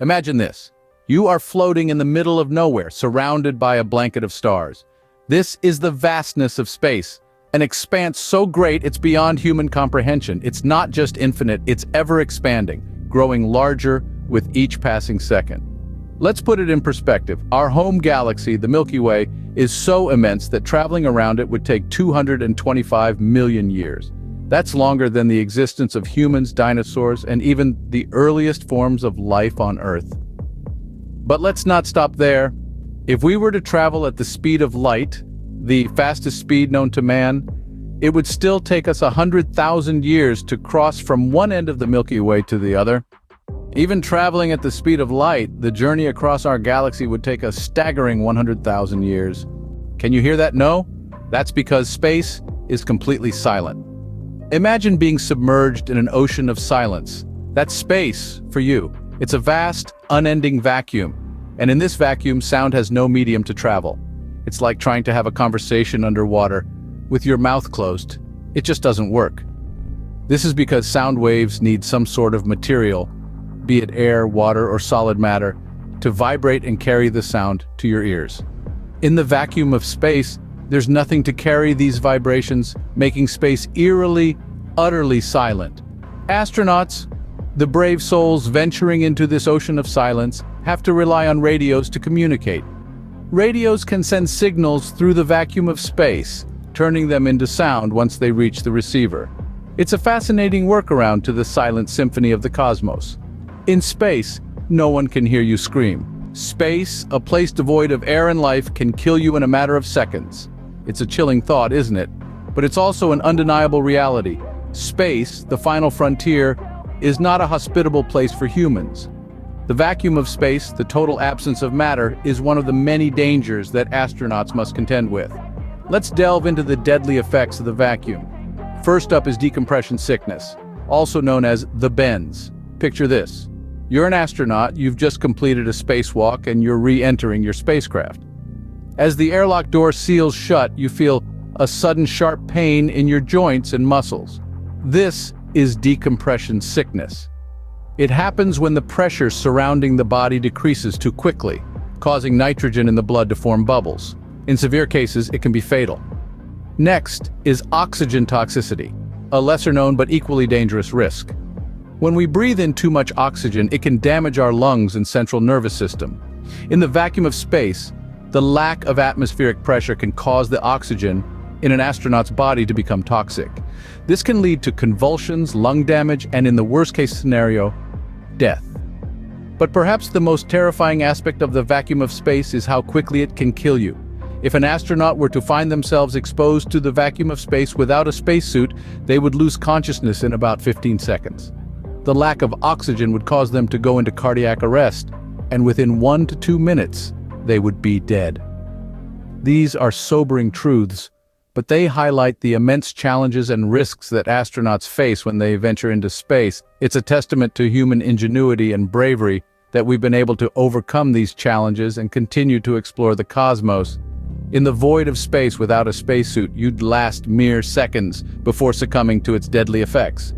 Imagine this. You are floating in the middle of nowhere, surrounded by a blanket of stars. This is the vastness of space, an expanse so great it's beyond human comprehension. It's not just infinite, it's ever-expanding, growing larger with each passing second. Let's put it in perspective. Our home galaxy, the Milky Way, is so immense that traveling around it would take 225 million years. That's longer than the existence of humans, dinosaurs, and even the earliest forms of life on Earth. But let's not stop there. If we were to travel at the speed of light, the fastest speed known to man, it would still take us 100,000 years to cross from one end of the Milky Way to the other. Even traveling at the speed of light, the journey across our galaxy would take a staggering 100,000 years. Can you hear that? No? That's because space is completely silent. Imagine being submerged in an ocean of silence. That's space for you. It's a vast, unending vacuum. And in this vacuum, sound has no medium to travel. It's like trying to have a conversation underwater with your mouth closed. It just doesn't work. This is because sound waves need some sort of material, be it air, water, or solid matter, to vibrate and carry the sound to your ears. In the vacuum of space, there's nothing to carry these vibrations, making space eerily, utterly silent. Astronauts, the brave souls venturing into this ocean of silence, have to rely on radios to communicate. Radios can send signals through the vacuum of space, turning them into sound once they reach the receiver. It's a fascinating workaround to the silent symphony of the cosmos. In space, no one can hear you scream. Space, a place devoid of air and life, can kill you in a matter of seconds. It's a chilling thought, isn't it? But it's also an undeniable reality. Space, the final frontier, is not a hospitable place for humans. The vacuum of space, the total absence of matter, is one of the many dangers that astronauts must contend with. Let's delve into the deadly effects of the vacuum. First up is decompression sickness, also known as the bends. Picture this. You're an astronaut, you've just completed a spacewalk, and you're re-entering your spacecraft. As the airlock door seals shut, you feel a sudden sharp pain in your joints and muscles. This is decompression sickness. It happens when the pressure surrounding the body decreases too quickly, causing nitrogen in the blood to form bubbles. In severe cases, it can be fatal. Next is oxygen toxicity, a lesser-known but equally dangerous risk. When we breathe in too much oxygen, it can damage our lungs and central nervous system. In the vacuum of space, the lack of atmospheric pressure can cause the oxygen in an astronaut's body to become toxic. This can lead to convulsions, lung damage, and in the worst-case scenario, death. But perhaps the most terrifying aspect of the vacuum of space is how quickly it can kill you. If an astronaut were to find themselves exposed to the vacuum of space without a spacesuit, they would lose consciousness in about 15 seconds. The lack of oxygen would cause them to go into cardiac arrest, and within 1 to 2 minutes, they would be dead. These are sobering truths, but they highlight the immense challenges and risks that astronauts face when they venture into space. It's a testament to human ingenuity and bravery that we've been able to overcome these challenges and continue to explore the cosmos. In the void of space without a spacesuit, you'd last mere seconds before succumbing to its deadly effects.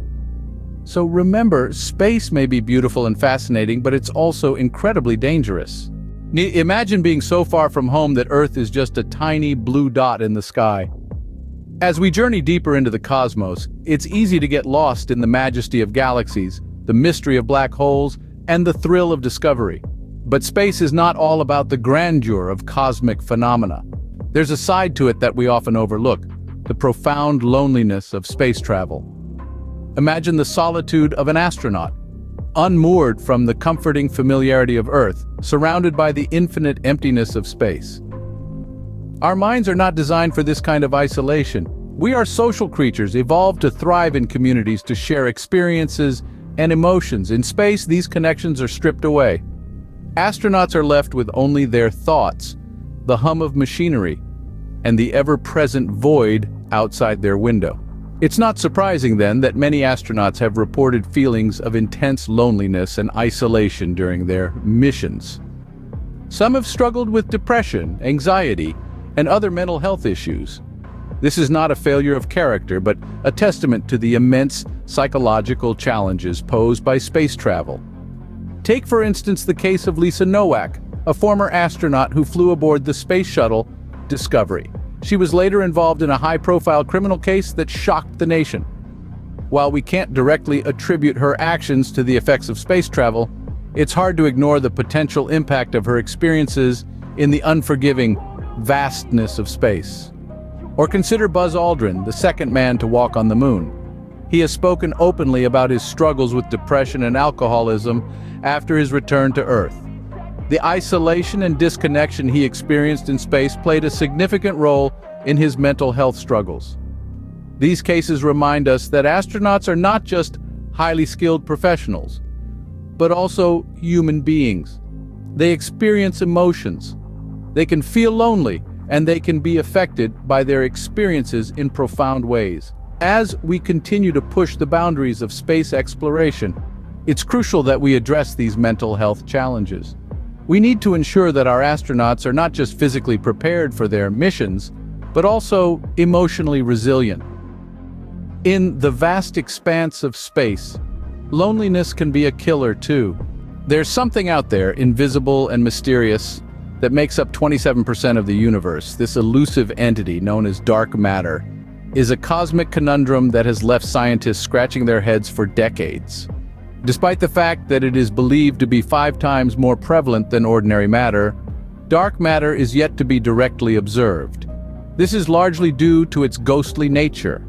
So remember, space may be beautiful and fascinating, but it's also incredibly dangerous. Imagine being so far from home that Earth is just a tiny blue dot in the sky. As we journey deeper into the cosmos, it's easy to get lost in the majesty of galaxies, the mystery of black holes, and the thrill of discovery. But space is not all about the grandeur of cosmic phenomena. There's a side to it that we often overlook, the profound loneliness of space travel. Imagine the solitude of an astronaut, unmoored from the comforting familiarity of Earth, surrounded by the infinite emptiness of space. Our minds are not designed for this kind of isolation. We are social creatures, evolved to thrive in communities, to share experiences and emotions. In space, these connections are stripped away. Astronauts are left with only their thoughts, the hum of machinery, and the ever-present void outside their window. It's not surprising, then, that many astronauts have reported feelings of intense loneliness and isolation during their missions. Some have struggled with depression, anxiety, and other mental health issues. This is not a failure of character, but a testament to the immense psychological challenges posed by space travel. Take, for instance, the case of Lisa Nowak, a former astronaut who flew aboard the space shuttle Discovery. She was later involved in a high-profile criminal case that shocked the nation. While we can't directly attribute her actions to the effects of space travel, it's hard to ignore the potential impact of her experiences in the unforgiving vastness of space. Or consider Buzz Aldrin, the second man to walk on the moon. He has spoken openly about his struggles with depression and alcoholism after his return to Earth. The isolation and disconnection he experienced in space played a significant role in his mental health struggles. These cases remind us that astronauts are not just highly skilled professionals, but also human beings. They experience emotions. They can feel lonely, and they can be affected by their experiences in profound ways. As we continue to push the boundaries of space exploration, it's crucial that we address these mental health challenges. We need to ensure that our astronauts are not just physically prepared for their missions, but also emotionally resilient. In the vast expanse of space, loneliness can be a killer too. There's something out there, invisible and mysterious, that makes up 27% of the universe. This elusive entity known as dark matter is a cosmic conundrum that has left scientists scratching their heads for decades. Despite the fact that it is believed to be 5 times more prevalent than ordinary matter, dark matter is yet to be directly observed. This is largely due to its ghostly nature.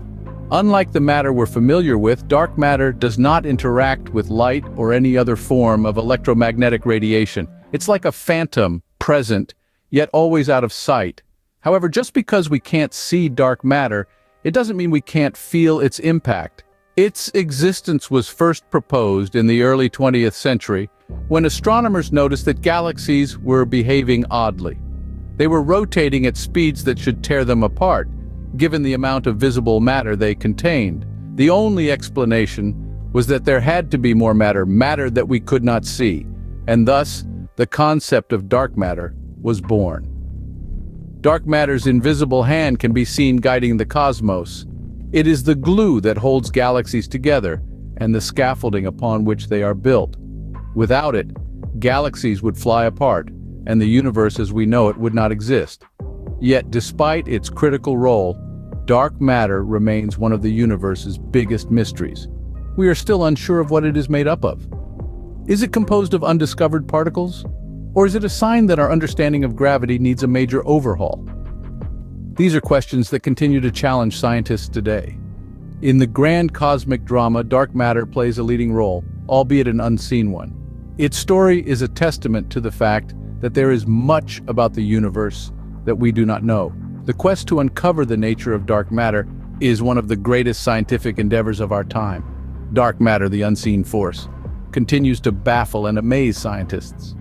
Unlike the matter we're familiar with, dark matter does not interact with light or any other form of electromagnetic radiation. It's like a phantom, present, yet always out of sight. However, just because we can't see dark matter, it doesn't mean we can't feel its impact. Its existence was first proposed in the early 20th century when astronomers noticed that galaxies were behaving oddly. They were rotating at speeds that should tear them apart, given the amount of visible matter they contained. The only explanation was that there had to be more matter that we could not see, and thus the concept of dark matter was born. Dark matter's invisible hand can be seen guiding the cosmos. It is the glue that holds galaxies together and the scaffolding upon which they are built. Without it, galaxies would fly apart, and the universe as we know it would not exist. Yet, despite its critical role, dark matter remains one of the universe's biggest mysteries. We are still unsure of what it is made up of. Is it composed of undiscovered particles? Or is it a sign that our understanding of gravity needs a major overhaul? These are questions that continue to challenge scientists today. In the grand cosmic drama, dark matter plays a leading role, albeit an unseen one. Its story is a testament to the fact that there is much about the universe that we do not know. The quest to uncover the nature of dark matter is one of the greatest scientific endeavors of our time. Dark matter, the unseen force, continues to baffle and amaze scientists.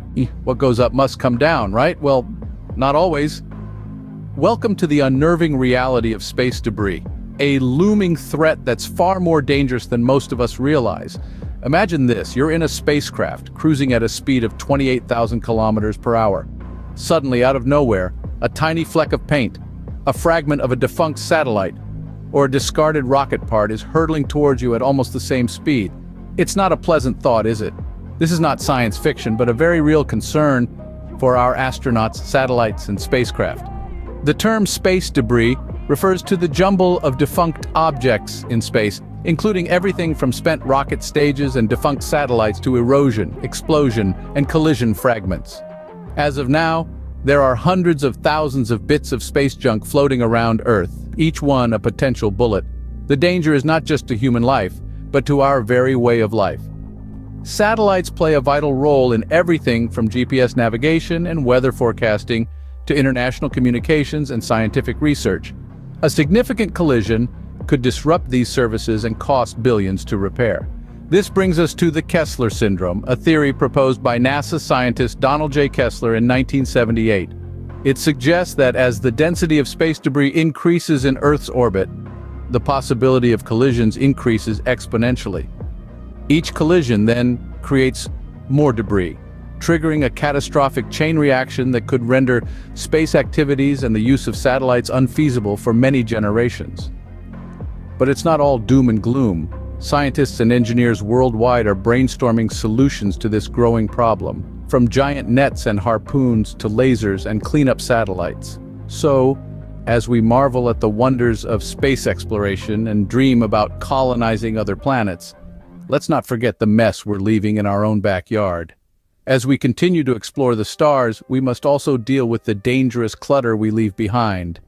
What goes up must come down, right? Well, not always. Welcome to the unnerving reality of space debris, a looming threat that's far more dangerous than most of us realize. Imagine this: you're in a spacecraft, cruising at a speed of 28,000 kilometers per hour. Suddenly, out of nowhere, a tiny fleck of paint, a fragment of a defunct satellite, or a discarded rocket part is hurtling towards you at almost the same speed. It's not a pleasant thought, is it? This is not science fiction, but a very real concern for our astronauts, satellites, and spacecraft. The term space debris refers to the jumble of defunct objects in space, including everything from spent rocket stages and defunct satellites to erosion, explosion, and collision fragments. As of now, there are hundreds of thousands of bits of space junk floating around Earth, each one a potential bullet. The danger is not just to human life, but to our very way of life. Satellites play a vital role in everything from GPS navigation and weather forecasting to international communications and scientific research. A significant collision could disrupt these services and cost billions to repair. This brings us to the Kessler syndrome, a theory proposed by NASA scientist Donald J. Kessler in 1978. It suggests that as the density of space debris increases in Earth's orbit, the possibility of collisions increases exponentially. Each collision then creates more debris, triggering a catastrophic chain reaction that could render space activities and the use of satellites unfeasible for many generations. But it's not all doom and gloom. Scientists and engineers worldwide are brainstorming solutions to this growing problem, from giant nets and harpoons to lasers and cleanup satellites. So, as we marvel at the wonders of space exploration and dream about colonizing other planets, let's not forget the mess we're leaving in our own backyard. As we continue to explore the stars, we must also deal with the dangerous clutter we leave behind.